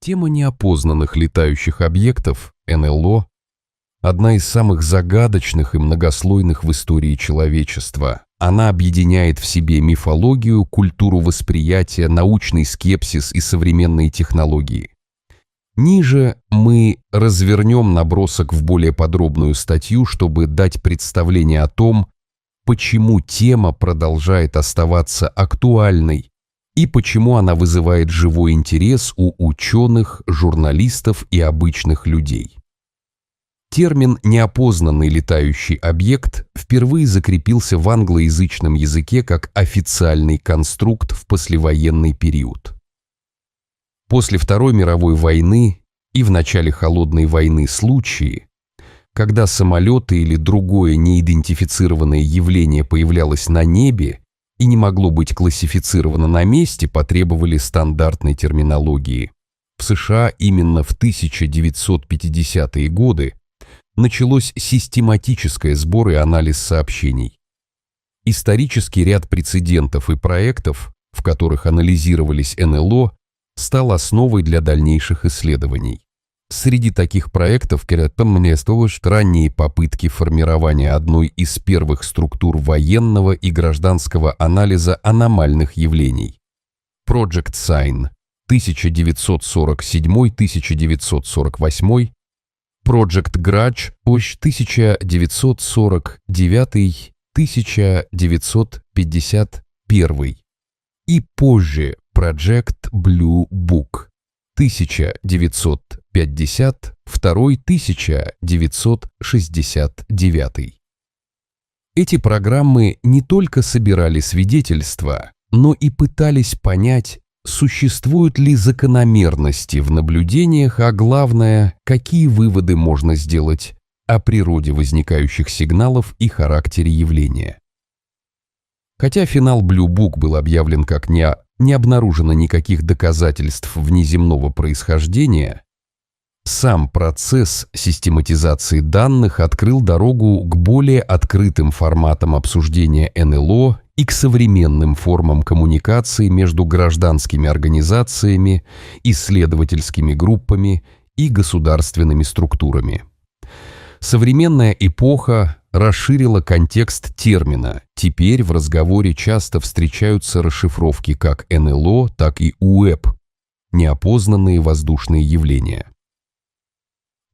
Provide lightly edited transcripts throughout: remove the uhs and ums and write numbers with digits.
Тема неопознанных летающих объектов, НЛО, одна из самых загадочных и многослойных в истории человечества. Она объединяет в себе мифологию, культуру восприятия, научный скепсис и современные технологии. Ниже мы развернем набросок в более подробную статью, чтобы дать представление о том, почему тема продолжает оставаться актуальной и почему она вызывает живой интерес у ученых, журналистов и обычных людей. Термин «неопознанный летающий объект» впервые закрепился в англоязычном языке как официальный конструкт в послевоенный период. После Второй мировой войны и в начале Холодной войны случаи, когда самолеты или другое неидентифицированное явление появлялось на небе и не могло быть классифицировано на месте, потребовали стандартной терминологии. В США именно в 1950-е годы началось систематическое сбор и анализ сообщений. Исторический ряд прецедентов и проектов, в которых анализировались НЛО, стал основой для дальнейших исследований. Среди таких проектов ранние попытки формирования одной из первых структур военного и гражданского анализа аномальных явлений. Project Sign 1947-1948, Project Grudge 1949-1951 и позже Project Blue Book 1952-1969. Эти программы не только собирали свидетельства, но и пытались понять, существуют ли закономерности в наблюдениях, а главное, какие выводы можно сделать о природе возникающих сигналов и характере явления. Хотя финал Blue Book был объявлен как не обнаружено никаких доказательств внеземного происхождения, сам процесс систематизации данных открыл дорогу к более открытым форматам обсуждения НЛО и к современным формам коммуникации между гражданскими организациями, исследовательскими группами и государственными структурами. Современная эпоха расширила контекст термина. Теперь в разговоре часто встречаются расшифровки как НЛО, так и УЭП – неопознанные воздушные явления.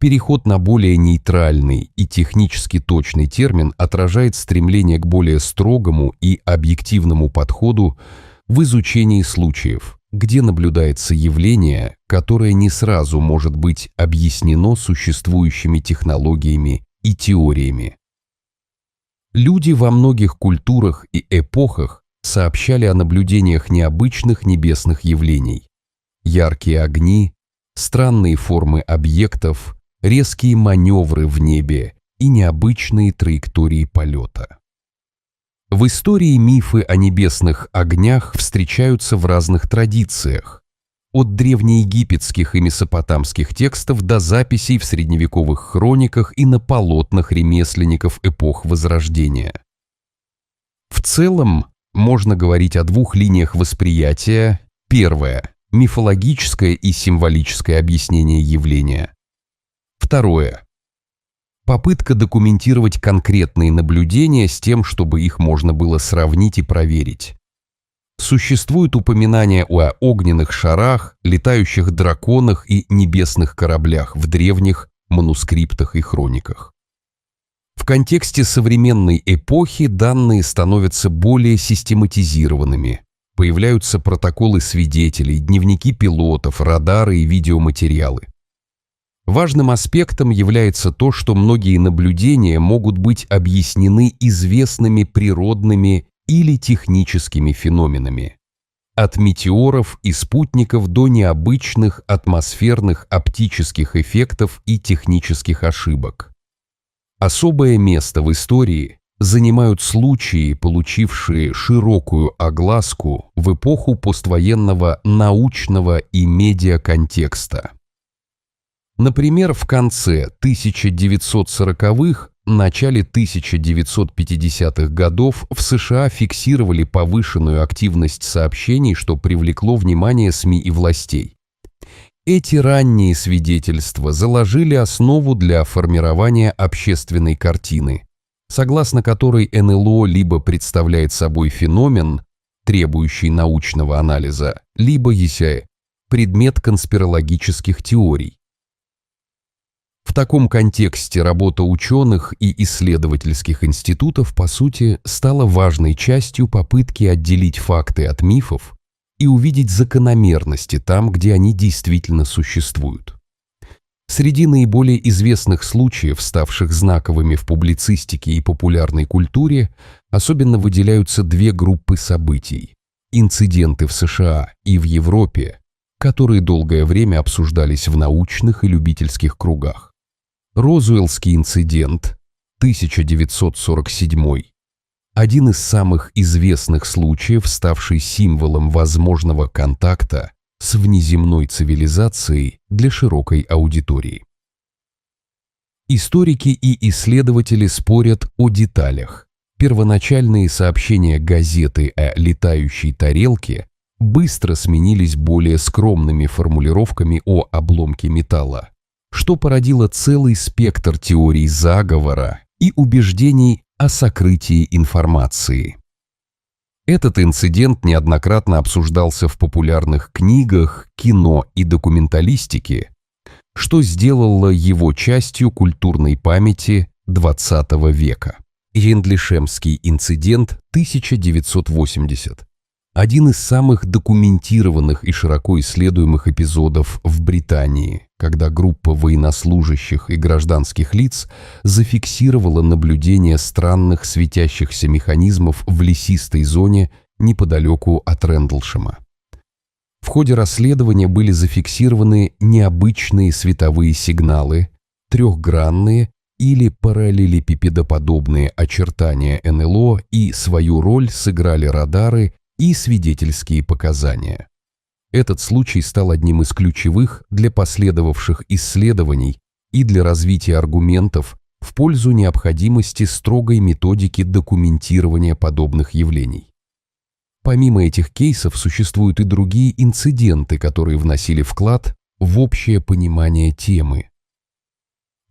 Переход на более нейтральный и технически точный термин отражает стремление к более строгому и объективному подходу в изучении случаев, где наблюдается явление, которое не сразу может быть объяснено существующими технологиями и теориями. Люди во многих культурах и эпохах сообщали о наблюдениях необычных небесных явлений. Яркие огни, странные формы объектов, резкие маневры в небе и необычные траектории полета. В истории мифы о небесных огнях встречаются в разных традициях, от древнеегипетских и месопотамских текстов до записей в средневековых хрониках и на полотнах ремесленников эпох Возрождения. В целом, можно говорить о двух линиях восприятия. Первое – мифологическое и символическое объяснение явления. Второе – попытка документировать конкретные наблюдения с тем, чтобы их можно было сравнить и проверить. Существуют упоминания о огненных шарах, летающих драконах и небесных кораблях в древних манускриптах и хрониках. В контексте современной эпохи данные становятся более систематизированными. Появляются протоколы свидетелей, дневники пилотов, радары и видеоматериалы. Важным аспектом является то, что многие наблюдения могут быть объяснены известными природными или техническими феноменами. От метеоров и спутников до необычных атмосферных оптических эффектов и технических ошибок. Особое место в истории занимают случаи, получившие широкую огласку в эпоху поствоенного научного и медиаконтекста. Например, в конце 1940-х, начале 1950-х годов в США фиксировали повышенную активность сообщений, что привлекло внимание СМИ и властей. Эти ранние свидетельства заложили основу для формирования общественной картины, согласно которой НЛО либо представляет собой феномен, требующий научного анализа, либо, если предмет конспирологических теорий. В таком контексте работа ученых и исследовательских институтов, по сути, стала важной частью попытки отделить факты от мифов и увидеть закономерности там, где они действительно существуют. Среди наиболее известных случаев, ставших знаковыми в публицистике и популярной культуре, особенно выделяются две группы событий – инциденты в США и в Европе, которые долгое время обсуждались в научных и любительских кругах. Розуэллский инцидент, 1947, один из самых известных случаев, ставший символом возможного контакта с внеземной цивилизацией для широкой аудитории. Историки и исследователи спорят о деталях. Первоначальные сообщения газеты о летающей тарелке быстро сменились более скромными формулировками о обломке металла, что породило целый спектр теорий заговора и убеждений о сокрытии информации. Этот инцидент неоднократно обсуждался в популярных книгах, кино и документалистике, что сделало его частью культурной памяти XX века. Рендлишемский инцидент 1980. Один из самых документированных и широко исследуемых эпизодов в Британии, когда группа военнослужащих и гражданских лиц зафиксировала наблюдение странных светящихся механизмов в лесистой зоне неподалеку от Рендлшема. В ходе расследования были зафиксированы необычные световые сигналы, трехгранные или параллелепипедоподобные очертания НЛО, и свою роль сыграли радары и свидетельские показания. Этот случай стал одним из ключевых для последовавших исследований и для развития аргументов в пользу необходимости строгой методики документирования подобных явлений. Помимо этих кейсов существуют и другие инциденты, которые вносили вклад в общее понимание темы.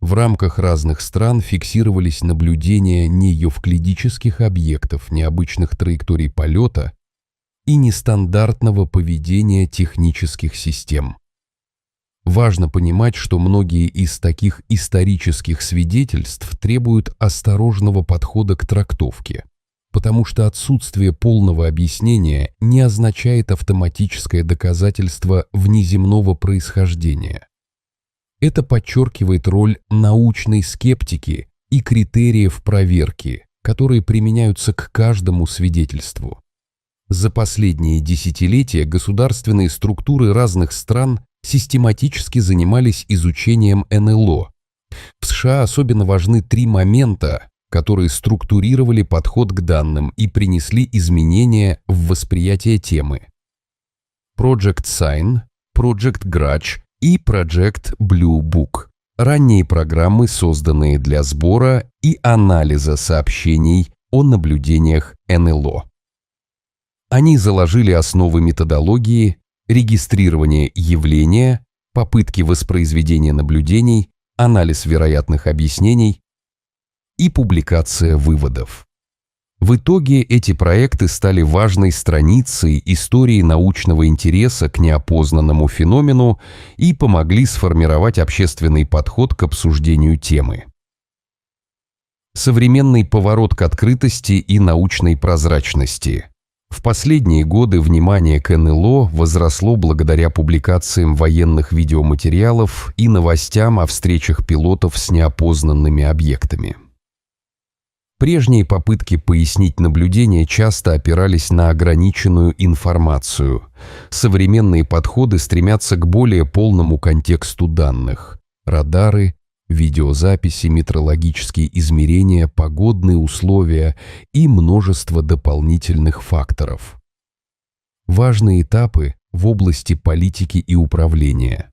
В рамках разных стран фиксировались наблюдения неевклидических объектов, необычных траекторий полета и нестандартного поведения технических систем. Важно понимать, что многие из таких исторических свидетельств требуют осторожного подхода к трактовке, потому что отсутствие полного объяснения не означает автоматическое доказательство внеземного происхождения. Это подчеркивает роль научной скептики и критериев проверки, которые применяются к каждому свидетельству. За последние десятилетия государственные структуры разных стран систематически занимались изучением НЛО. В США особенно важны три момента, которые структурировали подход к данным и принесли изменения в восприятие темы. Project Sign, Project Grudge и Project Blue Book – ранние программы, созданные для сбора и анализа сообщений о наблюдениях НЛО. Они заложили основы методологии, регистрирования явления, попытки воспроизведения наблюдений, анализ вероятных объяснений и публикация выводов. В итоге эти проекты стали важной страницей истории научного интереса к неопознанному феномену и помогли сформировать общественный подход к обсуждению темы. Современный поворот к открытости и научной прозрачности. В последние годы внимание к НЛО возросло благодаря публикациям военных видеоматериалов и новостям о встречах пилотов с неопознанными объектами. Прежние попытки пояснить наблюдения часто опирались на ограниченную информацию. Современные подходы стремятся к более полному контексту данных. Радары, видеозаписи, метрологические измерения, погодные условия и множество дополнительных факторов. Важные этапы в области политики и управления.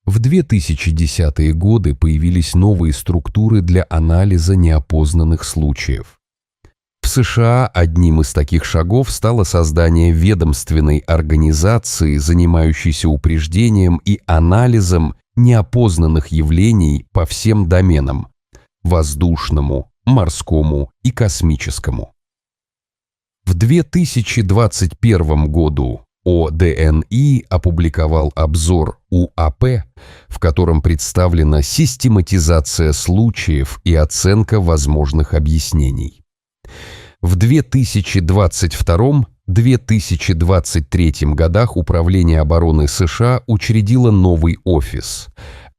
В 2010-е годы появились новые структуры для анализа неопознанных случаев. В В США одним из таких шагов стало создание ведомственной организации, занимающейся упреждением и анализом неопознанных явлений по всем доменам – воздушному, морскому и космическому. В 2021 году ОДНИ опубликовал обзор УАП, в котором представлена систематизация случаев и оценка возможных объяснений. В 2022-2023 годах Управление обороны США учредило новый офис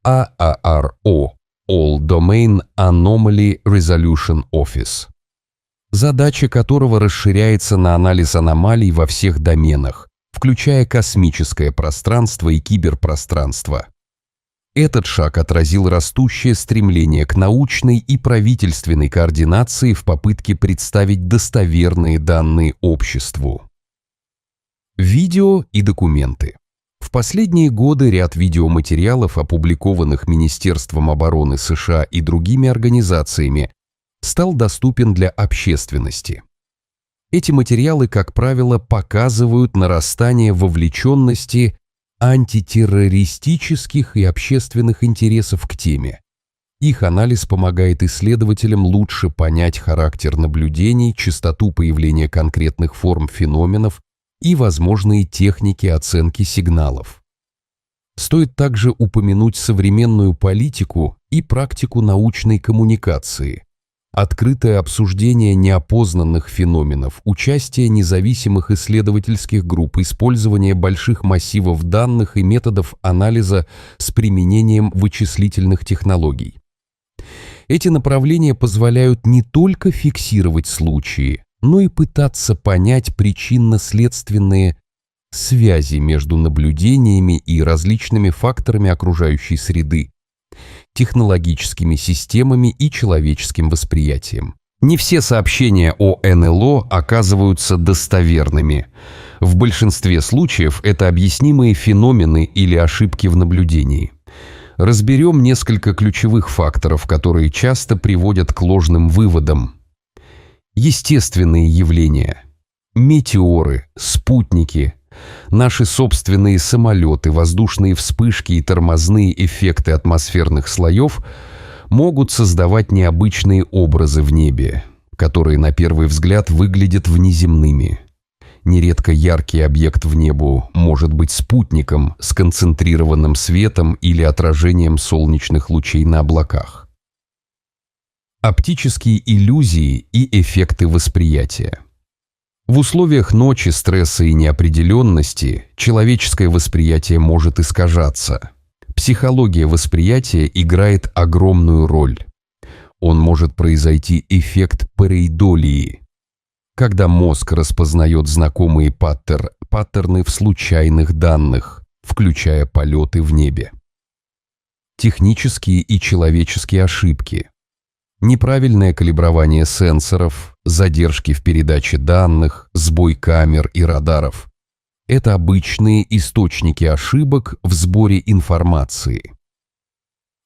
ААРО – All Domain Anomaly Resolution Office, задача которого расширяется на анализ аномалий во всех доменах, включая космическое пространство и киберпространство. Этот шаг отразил растущее стремление к научной и правительственной координации в попытке представить достоверные данные обществу. Видео и документы. В последние годы ряд видеоматериалов, опубликованных Министерством обороны США и другими организациями, стал доступен для общественности. Эти материалы, как правило, показывают нарастание вовлеченности антитеррористических и общественных интересов к теме. Их анализ помогает исследователям лучше понять характер наблюдений, частоту появления конкретных форм феноменов и возможные техники оценки сигналов. Стоит также упомянуть современную политику и практику научной коммуникации, открытое обсуждение неопознанных феноменов, участие независимых исследовательских групп, использование больших массивов данных и методов анализа с применением вычислительных технологий. Эти направления позволяют не только фиксировать случаи, но и пытаться понять причинно-следственные связи между наблюдениями и различными факторами окружающей среды, технологическими системами и человеческим восприятием. Не все сообщения о НЛО оказываются достоверными. В большинстве случаев это объяснимые феномены или ошибки в наблюдении. Разберем несколько ключевых факторов, которые часто приводят к ложным выводам. Естественные явления. Метеоры, спутники, наши собственные самолеты, воздушные вспышки и тормозные эффекты атмосферных слоев могут создавать необычные образы в небе, которые на первый взгляд выглядят внеземными. Нередко яркий объект в небу может быть спутником, сконцентрированным светом или отражением солнечных лучей на облаках. Оптические иллюзии и эффекты восприятия. В условиях ночи, стресса и неопределенности человеческое восприятие может искажаться. Психология восприятия играет огромную роль. Он может произойти эффект парейдолии, когда мозг распознает знакомые паттерны в случайных данных, включая полеты в небе. Технические и человеческие ошибки. Неправильное калибрование сенсоров, задержки в передаче данных, сбой камер и радаров – это обычные источники ошибок в сборе информации.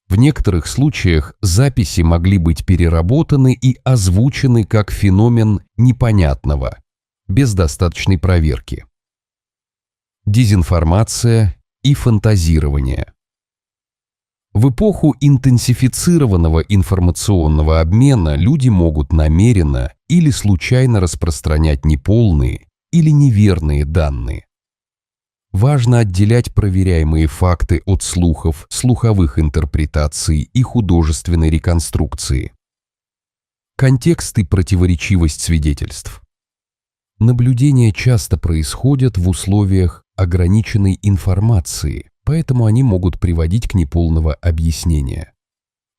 В некоторых случаях записи могли быть переработаны и озвучены как феномен непонятного, без достаточной проверки. Дезинформация и фантазирование. В эпоху интенсифицированного информационного обмена люди могут намеренно или случайно распространять неполные или неверные данные. Важно отделять проверяемые факты от слухов, слуховых интерпретаций и художественной реконструкции. Контекст и противоречивость свидетельств. Наблюдения часто происходят в условиях ограниченной информации, поэтому они могут приводить к неполного объяснения.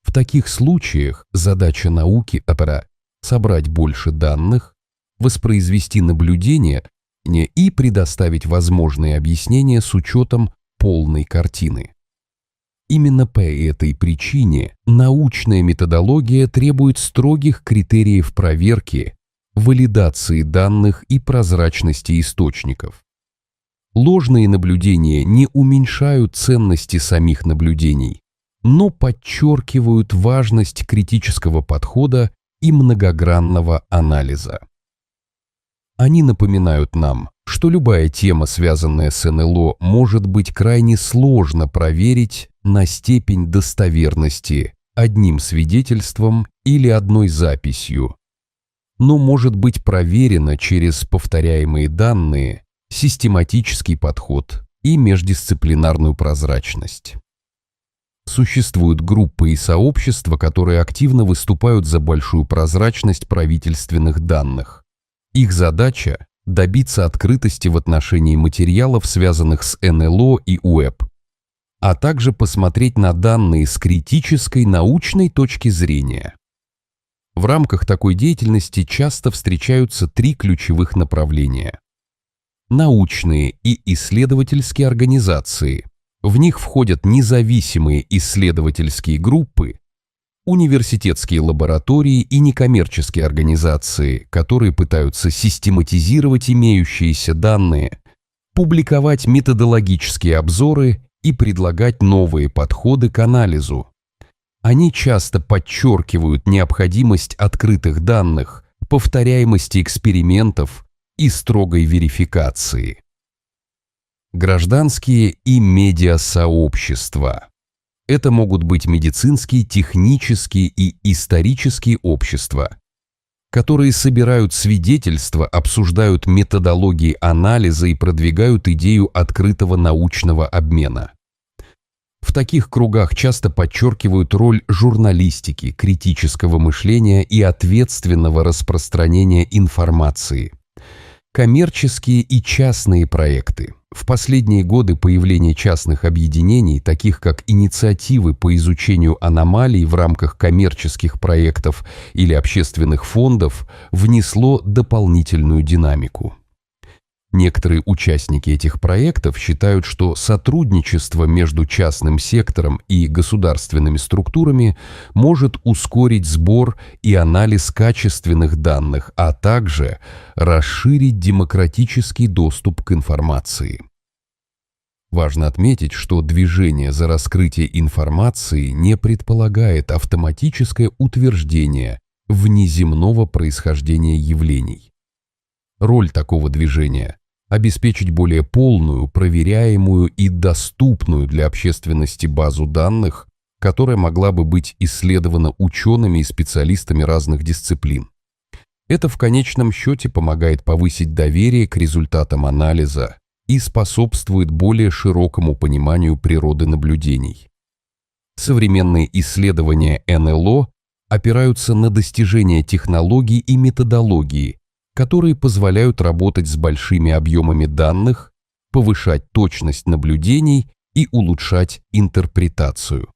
В таких случаях задача науки – собрать больше данных, воспроизвести наблюдения и предоставить возможные объяснения с учетом полной картины. Именно по этой причине научная методология требует строгих критериев проверки, валидации данных и прозрачности источников. Ложные наблюдения не уменьшают ценности самих наблюдений, но подчеркивают важность критического подхода и многогранного анализа. Они напоминают нам, что любая тема, связанная с НЛО, может быть крайне сложно проверить на степень достоверности одним свидетельством или одной записью, но может быть проверена через повторяемые данные, систематический подход и междисциплинарную прозрачность. Существуют группы и сообщества, которые активно выступают за большую прозрачность правительственных данных. Их задача – добиться открытости в отношении материалов, связанных с НЛО и УЭП, а также посмотреть на данные с критической научной точки зрения. В рамках такой деятельности часто встречаются три ключевых направления. Научные и исследовательские организации. В них входят независимые исследовательские группы, университетские лаборатории и некоммерческие организации, которые пытаются систематизировать имеющиеся данные, публиковать методологические обзоры и предлагать новые подходы к анализу. Они часто подчеркивают необходимость открытых данных, повторяемости экспериментов и строгой верификации. Гражданские и медиасообщества. Это могут быть медицинские, технические и исторические общества, которые собирают свидетельства, обсуждают методологии анализа и продвигают идею открытого научного обмена. В таких кругах часто подчеркивают роль журналистики, критического мышления и ответственного распространения информации. Коммерческие и частные проекты. В последние годы появление частных объединений, таких как инициативы по изучению аномалий в рамках коммерческих проектов или общественных фондов, внесло дополнительную динамику. Некоторые участники этих проектов считают, что сотрудничество между частным сектором и государственными структурами может ускорить сбор и анализ качественных данных, а также расширить демократический доступ к информации. Важно отметить, что движение за раскрытие информации не предполагает автоматическое утверждение внеземного происхождения явлений. Роль такого движения – обеспечить более полную, проверяемую и доступную для общественности базу данных, которая могла бы быть исследована учеными и специалистами разных дисциплин. Это в конечном счете помогает повысить доверие к результатам анализа и способствует более широкому пониманию природы наблюдений. Современные исследования НЛО опираются на достижения технологий и методологии, которые позволяют работать с большими объемами данных, повышать точность наблюдений и улучшать интерпретацию.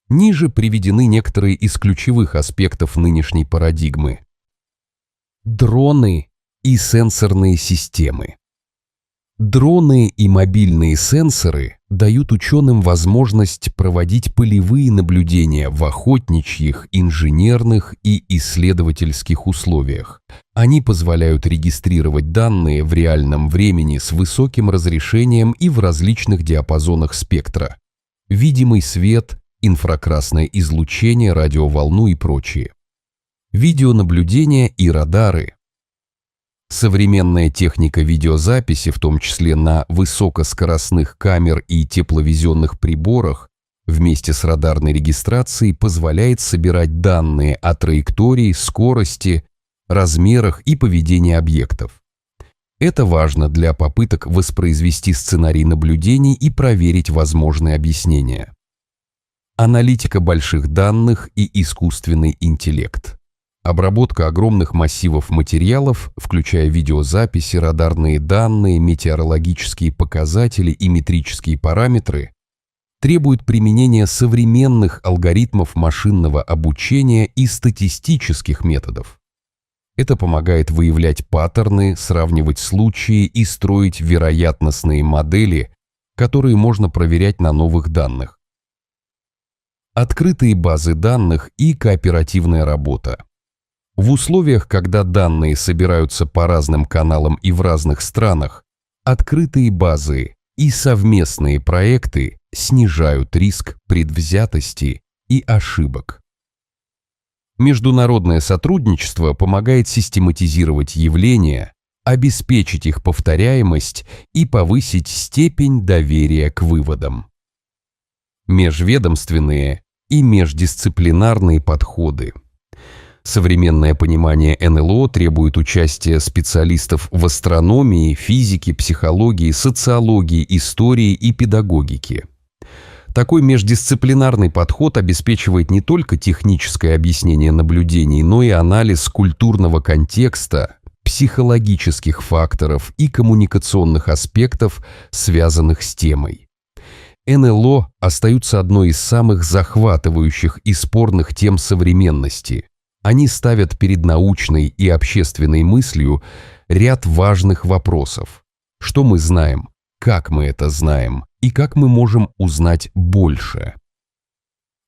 Ниже приведены некоторые из ключевых аспектов нынешней парадигмы. Дроны и сенсорные системы. Дроны и мобильные сенсоры дают ученым возможность проводить полевые наблюдения в охотничьих, инженерных и исследовательских условиях. Они позволяют регистрировать данные в реальном времени с высоким разрешением и в различных диапазонах спектра. Видимый свет, инфракрасное излучение, радиоволну и прочее. Видеонаблюдение и радары. Современная техника видеозаписи, в том числе на высокоскоростных камер и тепловизионных приборах, вместе с радарной регистрацией позволяет собирать данные о траектории, скорости, размерах и поведении объектов. Это важно для попыток воспроизвести сценарий наблюдений и проверить возможные объяснения. Аналитика больших данных и искусственный интеллект. Обработка огромных массивов материалов, включая видеозаписи, радарные данные, метеорологические показатели и метрические параметры, требует применения современных алгоритмов машинного обучения и статистических методов. Это помогает выявлять паттерны, сравнивать случаи и строить вероятностные модели, которые можно проверять на новых данных. Открытые базы данных и кооперативная работа. В условиях, когда данные собираются по разным каналам и в разных странах, открытые базы и совместные проекты снижают риск предвзятости и ошибок. Международное сотрудничество помогает систематизировать явления, обеспечить их повторяемость и повысить степень доверия к выводам. Межведомственные и междисциплинарные подходы. Современное понимание НЛО требует участия специалистов в астрономии, физике, психологии, социологии, истории и педагогике. Такой междисциплинарный подход обеспечивает не только техническое объяснение наблюдений, но и анализ культурного контекста, психологических факторов и коммуникационных аспектов, связанных с темой. НЛО остаются одной из самых захватывающих и спорных тем современности. Они ставят перед научной и общественной мыслью ряд важных вопросов. Что мы знаем? Как мы это знаем? И как мы можем узнать больше?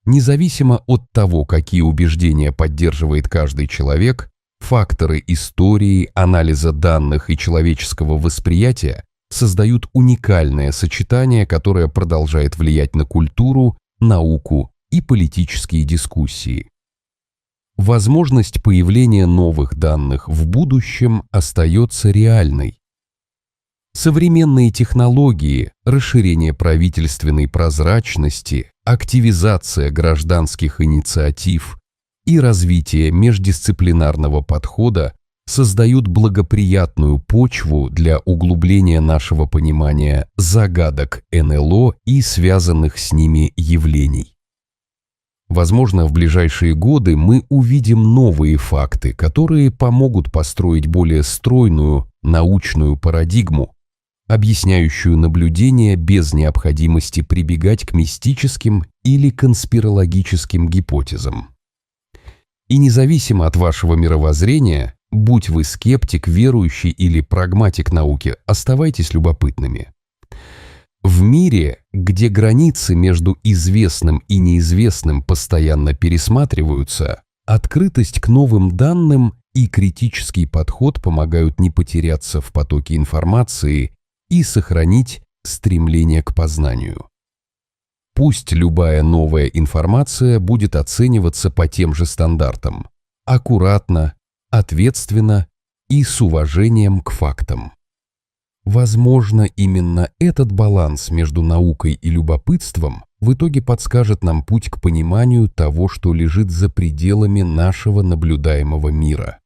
Независимо от того, какие убеждения поддерживает каждый человек, факторы истории, анализа данных и человеческого восприятия создают уникальное сочетание, которое продолжает влиять на культуру, науку и политические дискуссии. Возможность появления новых данных в будущем остается реальной. Современные технологии, расширение правительственной прозрачности, активизация гражданских инициатив и развитие междисциплинарного подхода создают благоприятную почву для углубления нашего понимания загадок НЛО и связанных с ними явлений. Возможно, в ближайшие годы мы увидим новые факты, которые помогут построить более стройную научную парадигму, объясняющую наблюдения без необходимости прибегать к мистическим или конспирологическим гипотезам. И независимо от вашего мировоззрения, будь вы скептик, верующий или прагматик науки, оставайтесь любопытными. В мире, где границы между известным и неизвестным постоянно пересматриваются, открытость к новым данным и критический подход помогают не потеряться в потоке информации и сохранить стремление к познанию. Пусть любая новая информация будет оцениваться по тем же стандартам – аккуратно, ответственно и с уважением к фактам. Возможно, именно этот баланс между наукой и любопытством в итоге подскажет нам путь к пониманию того, что лежит за пределами нашего наблюдаемого мира.